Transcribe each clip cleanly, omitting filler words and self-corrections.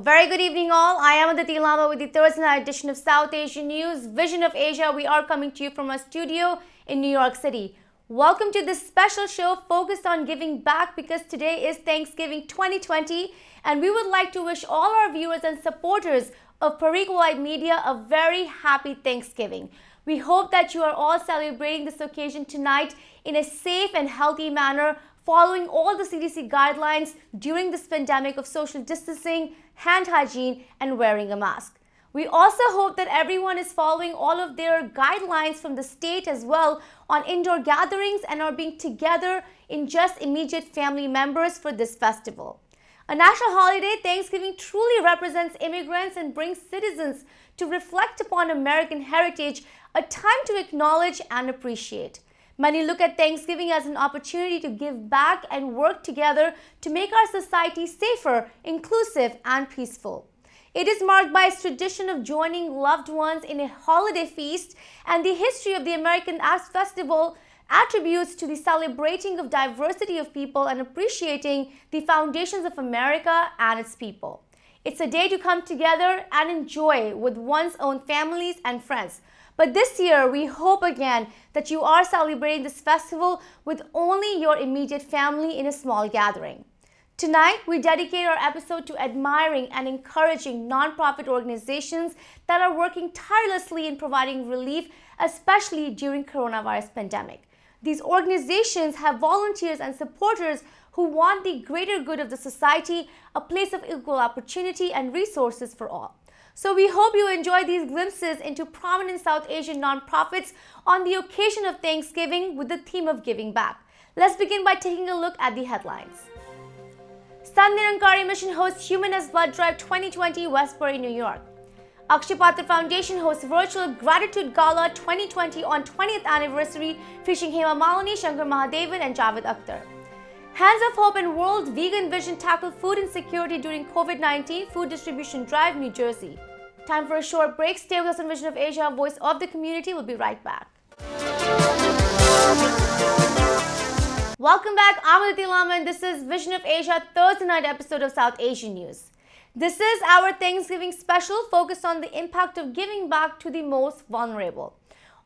very good evening all. I am Aditi Lama with the Thursday night edition of South Asian News, Vision of Asia. We are coming to you from our studio in New York City. Welcome to this special show focused on giving back because today is Thanksgiving 2020 and we would like to wish all our viewers and supporters of Parikawai Media a very happy Thanksgiving. We hope that you are all celebrating this occasion tonight in a safe and healthy manner, following all the CDC guidelines during this pandemic of social distancing, hand hygiene, and wearing a mask. We also hope that everyone is following all of their guidelines from the state as well on indoor gatherings and are being together in just immediate family members for this festival. A national holiday, Thanksgiving truly represents immigrants and brings citizens to reflect upon American heritage, a time to acknowledge and appreciate. Many look at Thanksgiving as an opportunity to give back and work together to make our society safer, inclusive, and peaceful. It is marked by its tradition of joining loved ones in a holiday feast, and the history of the American Festival attributes to the celebrating of diversity of people and appreciating the foundations of America and its people. It's a day to come together and enjoy with one's own families and friends. But this year, we hope again that you are celebrating this festival with only your immediate family in a small gathering. Tonight, we dedicate our episode to admiring and encouraging non-profit organizations that are working tirelessly in providing relief, especially during coronavirus pandemic. These organizations have volunteers and supporters who want the greater good of the society, a place of equal opportunity and resources for all. So we hope you enjoy these glimpses into prominent South Asian nonprofits on the occasion of Thanksgiving with the theme of giving back. Let's begin by taking a look at the headlines. Sant Nirankari Mission hosts Humanness Blood Drive 2020, Westbury, New York. Akshaya Patra Foundation hosts Virtual Gratitude Gala 2020 on 20th anniversary featuring Hema, Malini, Shankar, Mahadevan and Javed, Akhtar. Hands of Hope and World Vegan Vision tackle food insecurity during COVID-19 food distribution drive, New Jersey. Time for a short break. Stay with us on Vision of Asia, Voice of the Community. We'll be right back. Welcome back. I'm Aditi Lama and this is Vision of Asia, Thursday night episode of South Asian News. This is our Thanksgiving special focused on the impact of giving back to the most vulnerable.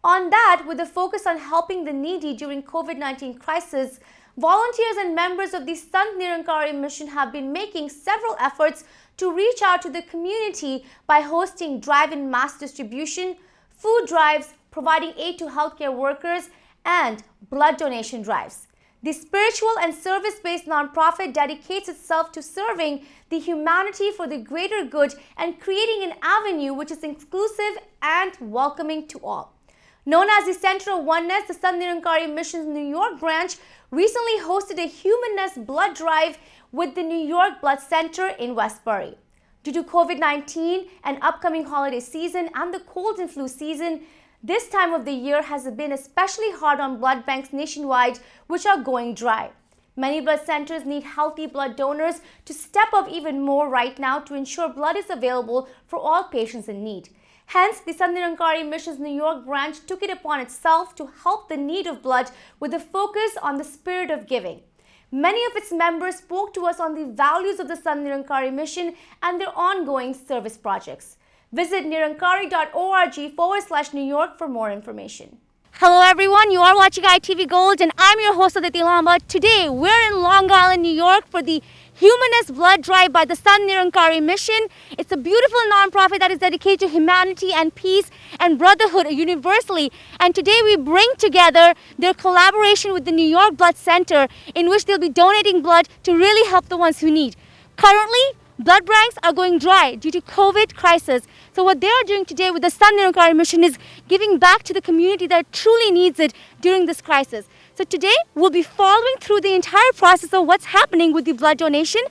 On that, with a focus on helping the needy during COVID-19 crisis, volunteers and members of the Sant Nirankari Mission have been making several efforts to reach out to the community by hosting drive-in mass distribution, food drives, providing aid to healthcare workers, and blood donation drives. The spiritual and service-based nonprofit dedicates itself to serving the humanity for the greater good and creating an avenue which is inclusive and welcoming to all. Known as the Center of Oneness, the Sant Nirankari Mission's New York branch recently hosted a Humanness blood drive with the New York Blood Center in Westbury. Due to COVID-19 and upcoming holiday season and the cold and flu season, this time of the year has been especially hard on blood banks nationwide, which are going dry. Many blood centers need healthy blood donors to step up even more right now to ensure blood is available for all patients in need. Hence, the Sant Nirankari Mission's New York branch took it upon itself to help the need of blood with a focus on the spirit of giving. Many of its members spoke to us on the values of the Sant Nirankari Mission and their ongoing service projects. Visit nirankari.org/New York for more information. Hello everyone, you are watching ITV Gold and I'm your host Aditi Lama. Today we're in Long Island, New York for the Humanness Blood Drive by the Sant Nirankari Mission. It's a beautiful nonprofit that is dedicated to humanity and peace and brotherhood universally. And today we bring together their collaboration with the New York Blood Center in which they'll be donating blood to really help the ones who need. Currently, blood banks are going dry due to COVID crisis. So what they are doing today with the Sant Nirankari Mission is giving back to the community that truly needs it during this crisis. So today we'll be following through the entire process of what's happening with the blood donation.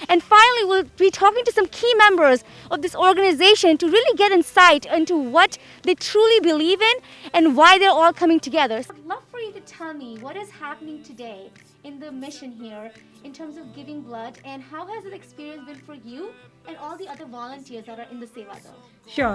And finally, we'll be talking to some key members of this organization to really get insight into what they truly believe in and why they're all coming together. So I'd love for you to tell me what is happening today in the mission here in terms of giving blood, and how has the experience been for you and all the other volunteers that are in the Seva Dal? Sure.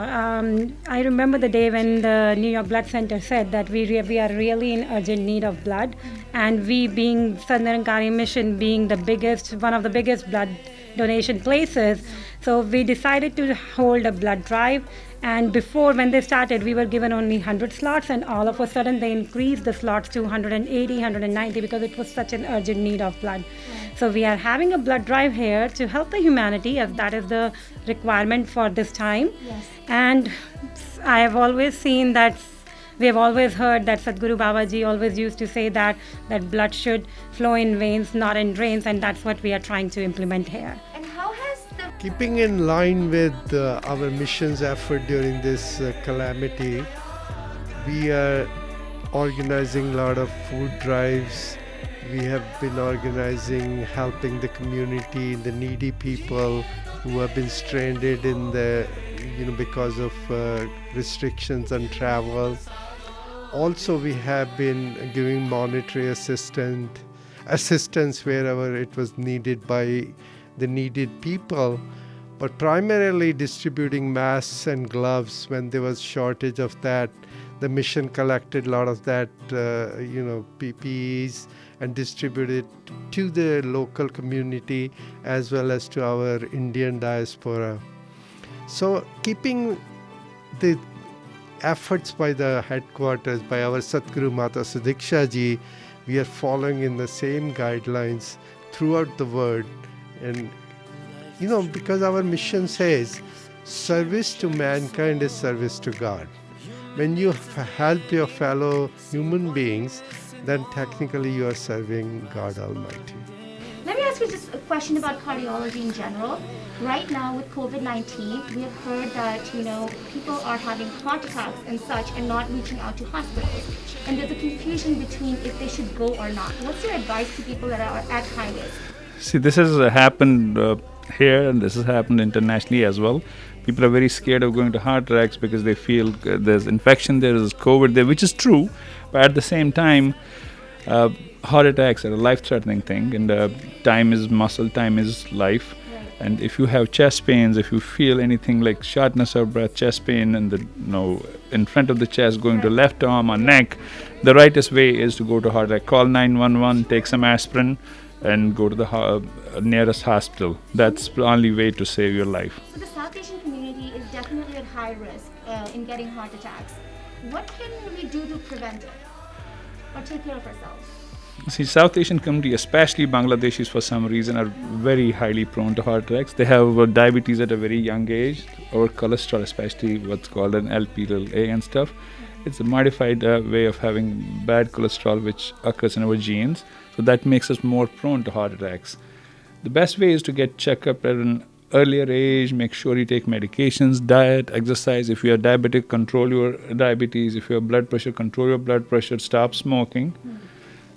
I remember the day when the New York Blood Center said that we are really in urgent need of blood, and we being Sant Nirankari mission being one of the biggest blood donation places, so we decided to hold a blood drive. And before, when they started, we were given only 100 slots, and all of a sudden they increased the slots to 180, 190 because it was such an urgent need of blood. So we are having a blood drive here to help the humanity, as that is the requirement for this time. Yes. And I have always seen that, we have always heard that Sadhguru Babaji always used to say that blood should flow in veins, not in drains, and that's what we are trying to implement here. And how has the Keeping in line with our mission's effort during this calamity, we are organizing a lot of food drives. We have been organizing, helping the community, the needy people who have been stranded in the, because of restrictions on travel. Also, we have been giving monetary assistance wherever it was needed by the needed people, but primarily distributing masks and gloves when there was shortage of that. The mission collected a lot of that, PPEs and distributed to the local community as well as to our Indian diaspora. So keeping the efforts by the headquarters, by our Satguru Mata Sadiksha ji, we are following in the same guidelines throughout the world. And, because our mission says, service to mankind is service to God. When you help your fellow human beings, then technically you are serving God Almighty. Let me ask you just a question about cardiology in general. Right now with COVID-19, we have heard that, people are having heart attacks and such and not reaching out to hospitals. And there's a confusion between if they should go or not. What's your advice to people that are at high risk? See, this has happened here, and this has happened internationally as well. People are very scared of going to heart attacks because they feel there's infection, there's COVID there, which is true. But at the same time, heart attacks are a life-threatening thing, and time is muscle, time is life. Right. And if you have chest pains, if you feel anything like shortness of breath, chest pain, and in front of the chest, going to left arm or neck, the rightest way is to go to heart attack. Call 911, take some aspirin, and go to the nearest hospital. That's the only way to save your life. So the South Asian community is definitely at high risk in getting heart attacks. What can we do to prevent it or take care of ourselves? See, South Asian community, especially Bangladeshis for some reason, are very highly prone to heart attacks. They have diabetes at a very young age, or cholesterol, especially what's called an LP(a) and stuff. It's a modified way of having bad cholesterol which occurs in our genes. So that makes us more prone to heart attacks. The best way is to get checked up at an earlier age, make sure you take medications, diet, exercise. If you are diabetic, control your diabetes. If you have blood pressure, control your blood pressure, stop smoking.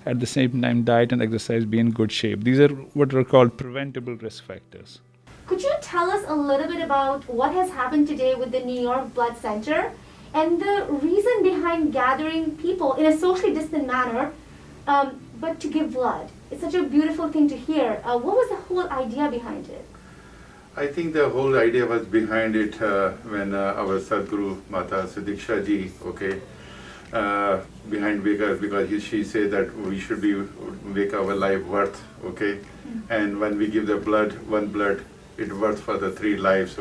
At the same time, diet and exercise, be in good shape. These are what are called preventable risk factors. Could you tell us a little bit about what has happened today with the New York Blood Center and the reason behind gathering people in a socially distant manner, but to give blood? It's such a beautiful thing to hear. What was the whole idea behind it? I think the whole idea was behind it when our Sadhguru Mata Sadiksha ji, behind because she said that we should make our life worth, and when we give the one blood, it worth for the 3 lives,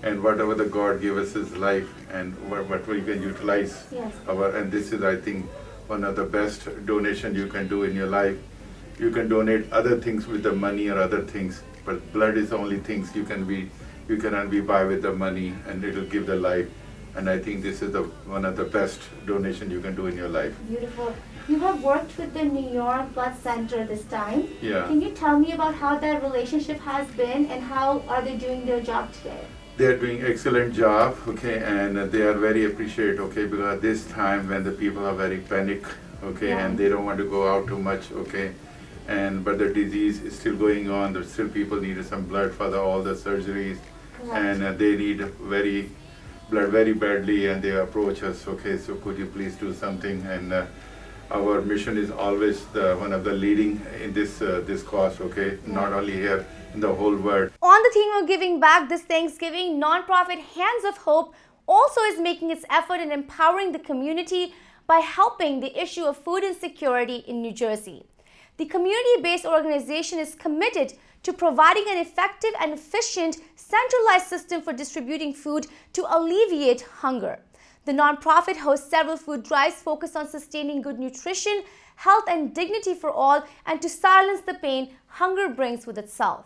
and whatever the God gave us is life, and what we can utilize. Yes. And this is, I think, one of the best donation you can do in your life. You can donate other things with the money or other things, but blood is the only things you cannot be buy with the money, and it will give the life. And I think this is one of the best donation you can do in your life. Beautiful. You have worked with the New York Blood Center this time. Yeah. Can you tell me about how that relationship has been and how are they doing their job today? They are doing excellent job, and they are very appreciated, because this time when the people are very panic, Yeah. and they don't want to go out too much, but the disease is still going on. There's still people need some blood for all the surgeries, Correct. and they need blood very badly, and they approach us, so could you please do something? And our mission is always one of the leading in this cause, okay? Not only here, in the whole world. On the theme of giving back this Thanksgiving, non-profit Hands of Hope also is making its effort in empowering the community by helping the issue of food insecurity in New Jersey. The community-based organization is committed to providing an effective and efficient centralized system for distributing food to alleviate hunger. The nonprofit hosts several food drives focused on sustaining good nutrition, health and dignity for all, and to silence the pain hunger brings with itself.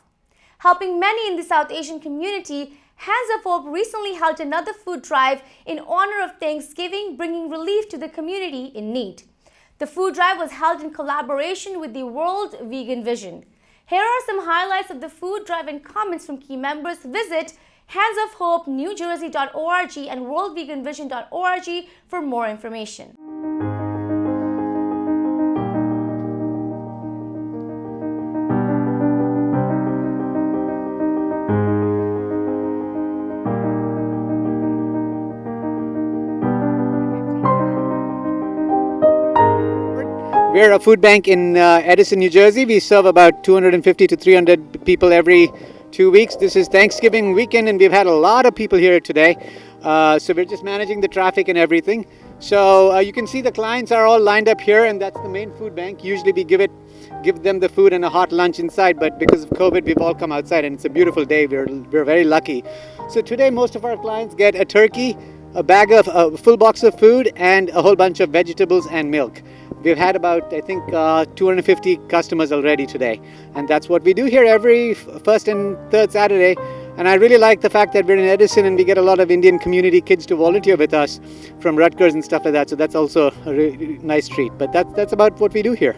Helping many in the South Asian community, Hands of Hope recently held another food drive in honor of Thanksgiving, bringing relief to the community in need. The food drive was held in collaboration with the World Vegan Vision. Here are some highlights of the food drive and comments from key members. Visit handsofhopenewjersey.org and worldveganvision.org for more information. We're a food bank in Edison, New Jersey. We serve about 250 to 300 people every 2 weeks. This is Thanksgiving weekend and we've had a lot of people here today. So we're just managing the traffic and everything. So you can see the clients are all lined up here, and that's the main food bank. Usually we give them the food and a hot lunch inside, but because of COVID we've all come outside and it's a beautiful day. We're very lucky. So today most of our clients get a turkey, a full box of food, and a whole bunch of vegetables and milk. We've had about, I think, 250 customers already today. And that's what we do here every first and third Saturday. And I really like the fact that we're in Edison and we get a lot of Indian community kids to volunteer with us from Rutgers and stuff like that. So that's also a really nice treat. But that's about what we do here.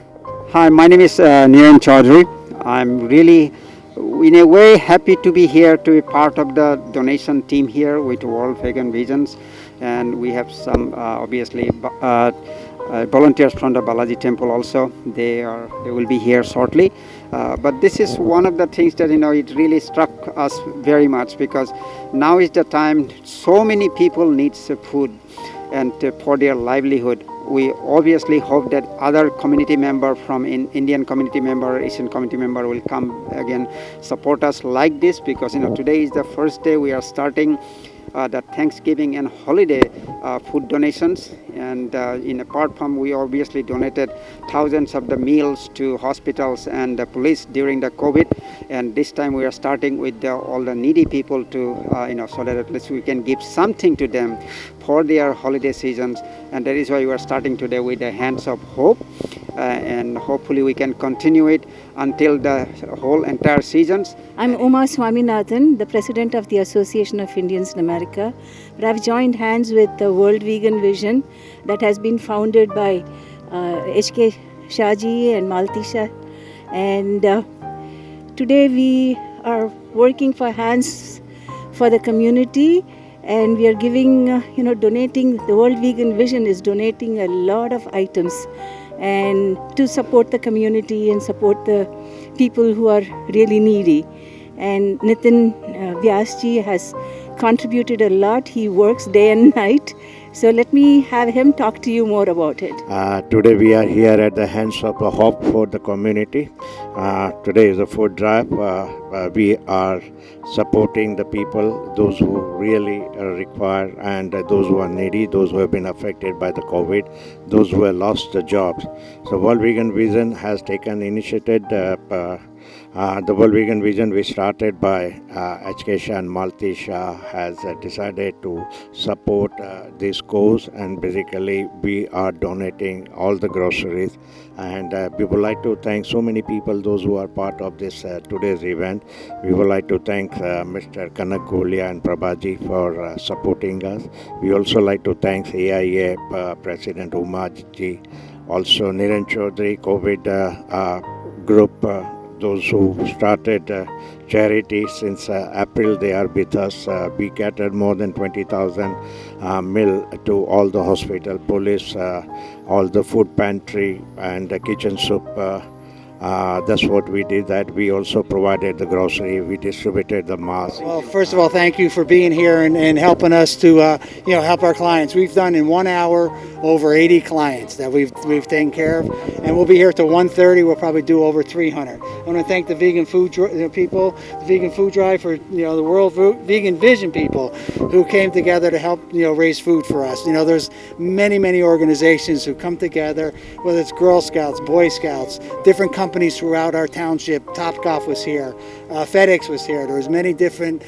Hi, my name is Nirankari. I'm really, in a way, happy to be here to be part of the donation team here with World Vegan Visions. And we have some, obviously, volunteers from the Balaji Temple also. They will be here shortly. But this is one of the things that, it really struck us very much, because now is the time so many people need food and for their livelihood. We obviously hope that other community member from Indian community member, Asian community member will come again support us like this, because today is the first day we are starting the Thanksgiving and holiday food donations. And apart from, we obviously donated thousands of the meals to hospitals and the police during the COVID. And this time we are starting with all the needy people to, so that at least we can give something to them for their holiday seasons. And that is why we are starting today with the Hands of Hope. And hopefully we can continue it until the whole entire seasons. I'm Uma Swaminathan, the president of the Association of Indians in America. But I've joined hands with the World Vegan Vision that has been founded by H.K. Shahji and Malti Shah. And today we are working for Hands for the community, and we are giving, donating. The World Vegan Vision is donating a lot of items and to support the community and support the people who are really needy. And Nitin Vyasji has contributed a lot. He works day and night. So let me have him talk to you more about it. Today we are here at the Hands of Hope for the community. Today is a food drive. We are supporting the people, those who really require, and those who are needy, those who have been affected by the COVID, those who have lost their jobs. So World Vegan Vision has taken initiative. The World Vegan Vision we started by Akshaya and Malti Shah has decided to support this cause, and basically we are donating all the groceries, and we would like to thank so many people, those who are part of this today's event. We would like to thank Mr. Kanak Golia and Prabhaji for supporting us. We also like to thank AIA President Umaji, also Niran Chaudhary COVID group, those who started charity since April. They are with us. We catered more than 20,000 meal to all the hospital, police, all the food pantry and the kitchen soup That's what we did. That we also provided the grocery. We distributed the masks. Well, first of all, thank you for being here and helping us to help our clients. We've done in 1 hour over 80 clients that we've taken care of, and we'll be here till 1:30. We'll probably do over 300. I want to thank the vegan food people, the vegan food drive for the World Vegan Vision people who came together to help raise food for us. There's many organizations who come together, whether it's Girl Scouts, Boy Scouts, different companies throughout our township. Topgolf was here, FedEx was here. There was many different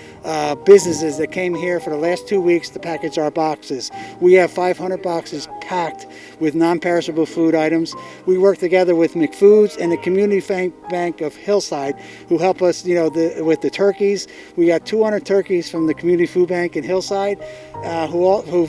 businesses that came here for the last 2 weeks to package our boxes. We have 500 boxes packed with non-perishable food items. We work together with McFoods and the Community Bank of Hillside, who help us, with the turkeys. We got 200 turkeys from the Community Food Bank in Hillside, who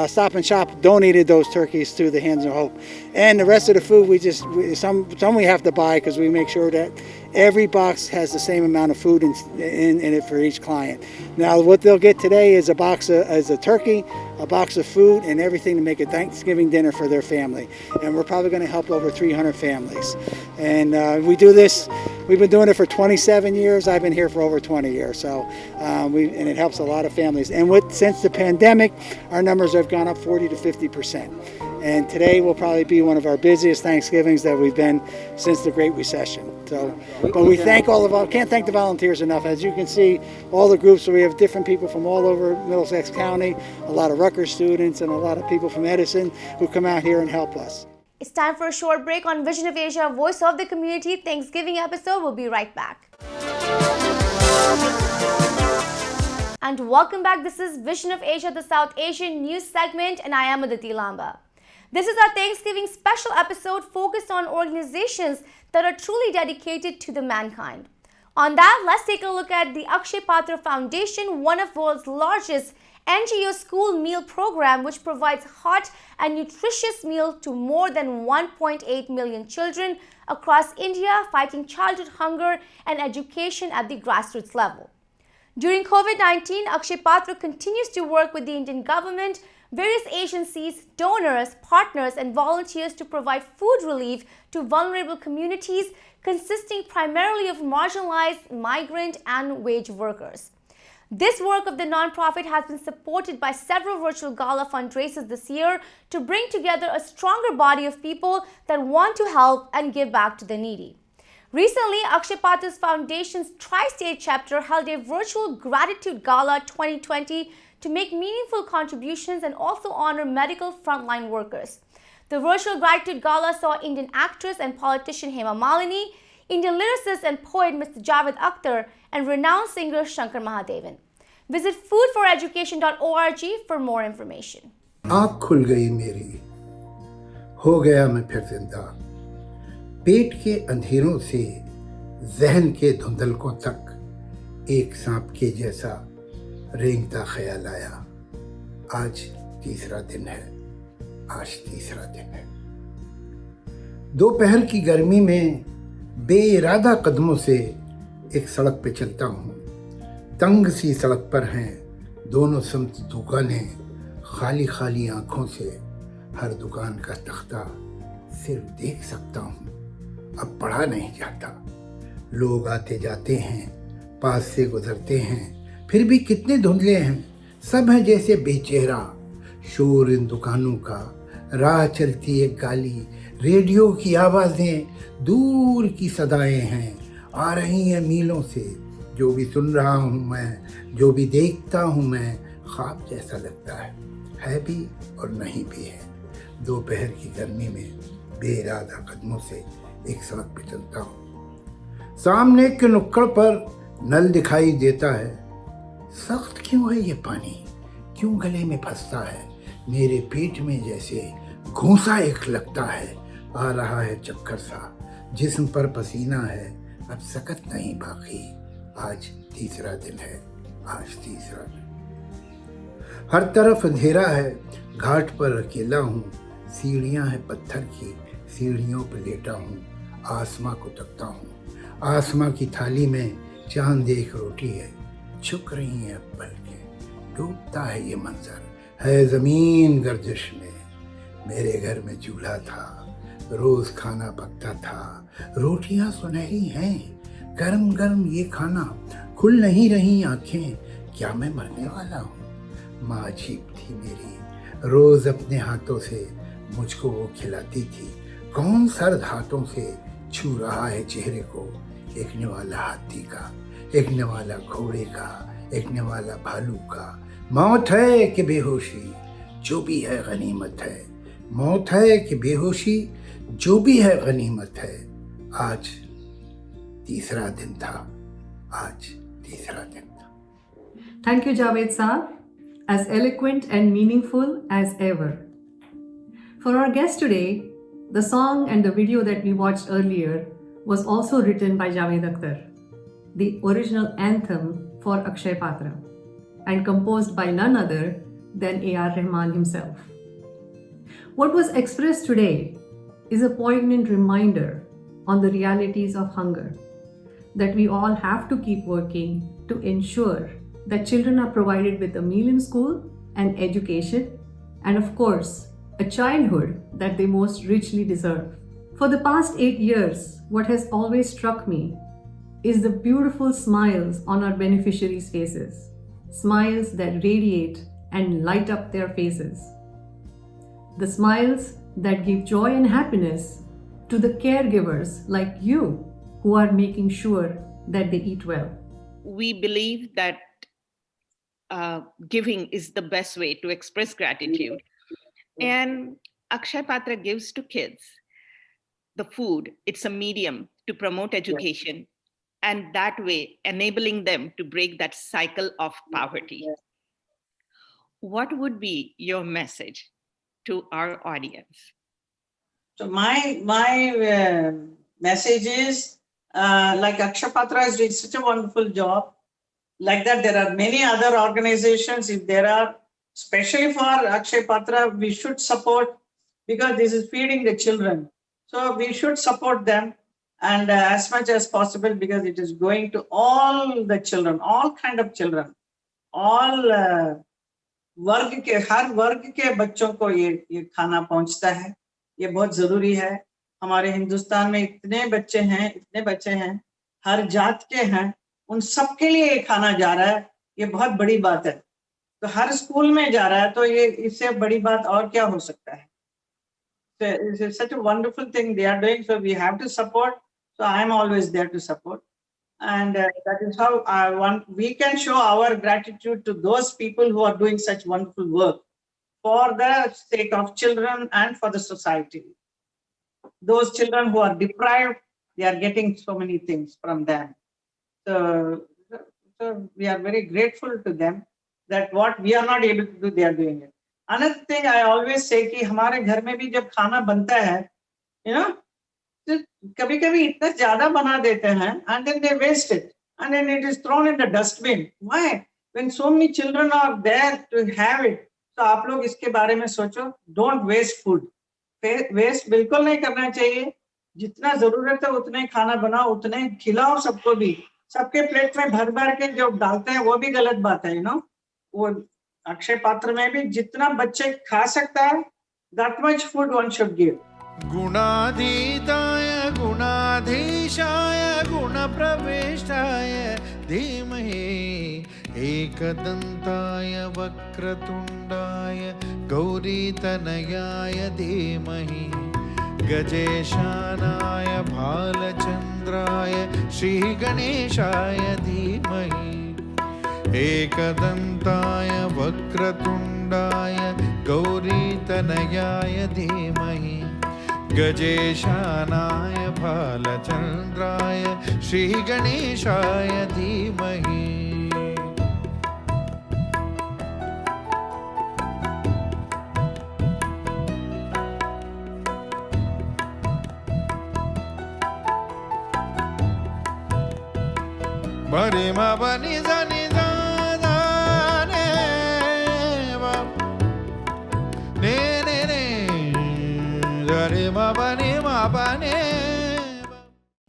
Stop and Shop donated those turkeys to the Hands of Hope. And the rest of the food, some we have to buy because we make sure that every box has the same amount of food in it for each client. Now, what they'll get today is a turkey, a box of food, and everything to make a Thanksgiving dinner for their family. And we're probably going to help over 300 families. And we do this. We've been doing it for 27 years. I've been here for over 20 years. So, and it helps a lot of families. And since the pandemic, our numbers have gone up 40 to 50%. And today will probably be one of our busiest Thanksgivings that we've been since the Great Recession. So, but we thank can't thank the volunteers enough. As you can see, all the groups, we have different people from all over Middlesex County, a lot of Rutgers students, and a lot of people from Edison who come out here and help us. It's time for a short break on Vision of Asia, Voice of the Community Thanksgiving episode. We'll be right back. And welcome back. This is Vision of Asia, the South Asian news segment, and I am Aditi Lamba. This is our Thanksgiving special episode focused on organizations that are truly dedicated to the mankind. On that, let's take a look at the Akshaya Patra Foundation, one of the world's largest NGO school meal program, which provides hot and nutritious meals to more than 1.8 million children across India, fighting childhood hunger and education at the grassroots level. During COVID-19, Akshaya Patra continues to work with the Indian government, various agencies, donors, partners, and volunteers to provide food relief to vulnerable communities consisting primarily of marginalized migrant and wage workers. This work of the nonprofit has been supported by several virtual Gala fundraisers this year to bring together a stronger body of people that want to help and give back to the needy. Recently, Akshaya Patra's Foundation's Tri-State chapter held a virtual Gratitude Gala 2020 to make meaningful contributions and also honor medical frontline workers. The virtual Gratitude Gala saw Indian actress and politician Hema Malini, Indian lyricist and poet Mr. Javed Akhtar, and renowned singer Shankar Mahadevan. Visit foodforeducation.org for more information. आँख खुल गई मेरी, हो गया मैं फिर जिंदा, पेट के अंधेरों से जहन के धुंधलकों तक एक सांप के जैसा रेंगता ख्याल आया। आज तीसरा दिन है। दोपहर की गर्मी में बेइरादा कदमों से एक सड़क पे चलता हूँ। तंग सी सड़क पर हैं दोनों समत दुकानें, खाली आंखों से हर दुकान का तख्ता सिर्फ देख सकता हूँ, अब पढ़ा नहीं जाता। लोग आते जाते हैं, पास से गुजरते हैं, फिर भी कितने धुंधले हैं, सब हैं जैसे बेचेहरा। शोर इन दुकानों का, राह चलती एक गाली, रेडियो की आवाज़ें, दूर की सदाएं हैं, आ रही हैं मीलों से। जो भी सुन रहा हूँ मैं, जो भी देखता हूँ मैं, ख्वाब जैसा लगता है भी और नहीं भी है। दोपहर की गर्मी में बेइरादा कदमों से एक सड़क पे चलता हूँ। सामने के नुक्कड़ पर नल दिखाई देता है। सख्त क्यों है ये पानी, क्यों गले में फंसता है, मेरे पेट में जैसे घूंसा एक लगता है। आ रहा है चक्कर सा, जिस्म पर पसीना है, अब सकत नहीं बाकी। आज तीसरा दिन है। हर तरफ अंधेरा है, घाट पर अकेला हूँ, सीढ़ियाँ हैं पत्थर की, सीढ़ियों पर लेटा हूँ, आसमां को तकता हूँ। आसमां की थाली में चांद एक रोटी है, झुक रही हैं अब पलकें, डूबता है ये मंजर, है ज़मीन गर्दिश में। मेरे घर में चूल्हा था, रोज खाना पकता था, रोटियां सुनहरी हैं, गरम गरम ये खाना, खुल नहीं रही आंखें, क्या मैं मरने वाला हूँ। माँ अजीब थी मेरी, रोज अपने हाथों से मुझको वो खिलाती थी। कौन सर्द हाथों से छू रहा है चेहरे को, एकने वाला हाथी का, एकने वाला घोड़े का, एकने वाला भालू का। मौत है कि बेहोशी, जो भी है गनीमत है। मौत है कि बेहोशी, जो भी है गनीमत है। आज तीसरा दिन था, आज तीसरा दिन था। Thank you, Javed Saab, as eloquent and meaningful as ever. For our guest today, the song and the video that we watched earlier was also written by Javed Akhtar, the original anthem for Akshaya Patra, and composed by none other than A.R. Rahman himself. What was expressed today is a poignant reminder on the realities of hunger, that we all have to keep working to ensure that children are provided with a meal in school, an education, and of course, a childhood that they most richly deserve. For the past 8 years, what has always struck me is the beautiful smiles on our beneficiaries' faces, smiles that radiate and light up their faces. The smiles that give joy and happiness to the caregivers like you who are making sure that they eat well. We believe that giving is the best way to express gratitude. And Akshaya Patra gives to kids the food. It's a medium to promote education, and that way enabling them to break that cycle of poverty. What would be your message to our audience? So my message is, like Akshaya Patra is doing such a wonderful job. Like that, there are many other organizations. If there are, especially for Akshaya Patra, we should support, because this is feeding the children. So we should support them, and as much as possible, because it is going to all the children, all kind of children, all वर्ग के, हर वर्ग के बच्चों को ये खाना पहुंचता है। ये बहुत जरूरी है। हमारे हिंदुस्तान में इतने बच्चे हैं, हर जात के हैं, उन सबके लिए ये खाना जा रहा है। ये बहुत बड़ी बात है। तो हर स्कूल में जा रहा है, तो ये इससे बड़ी बात और क्या हो सकता है? So it's such a wonderful thing they are doing. So we have to support. So I am always there to support. And that is how we can show our gratitude to those people who are doing such wonderful work for the sake of children and for the society. Those children who are deprived, they are getting so many things from them. So we are very grateful to them that what we are not able to do, they are doing it. Another thing I always say कि हमारे घर में भी जब खाना बनता है, you know, कभी कभी इतना ज्यादा बना देते हैं, and then they waste it, and then it is thrown in the dustbin. Why? When so many children are there to have it, तो आप लोग इसके बारे में सोचो. Don't waste food. Waste बिल्कुल नहीं करना चाहिए. जितना जरूरत है उतना ही खाना बनाओ, उतना ही खिलाओ सबको भी. सबके प्लेट में भर भर के जो डालते हैं वो भी गलत बात है, you know. वो अक्षय पात्र में भी जितना बच्चे खा सकता है, that much food one should give. गुणाधीताय गुणाधीशाय गुणप्रविष्टाय धीमहि एकदन्ताय वक्रतुण्डाय गौरीतनयाय धीमहि गजेशानाय भालचन्द्राय श्रीगणेशाय धीमहि एकदन्ताय वक्रतुण्डाय गौरीतनयाय धीमहि गजेशानाय भालचन्द्राय श्रीगणेशाय धीमहि. बरे मा बनि जनि दा ने वा ने ने ने रे मा बनि मा बने.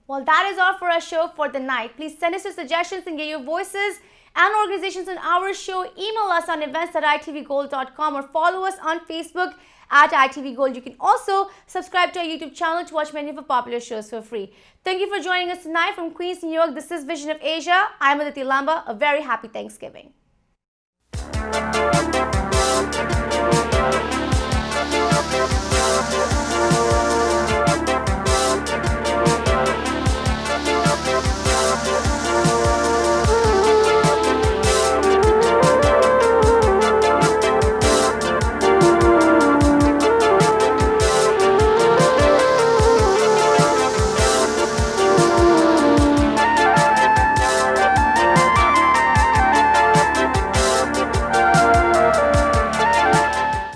Well, that is all for our show for the night. Please send us your suggestions and get your voices and organizations on our show. Email us on events@itvgold.com or follow us on Facebook at ITV Gold. You can also subscribe to our YouTube channel to watch many of our popular shows for free. Thank you for joining us tonight from Queens, New York. This is Vision of Asia. I'm Aditi Lamba. A very happy Thanksgiving.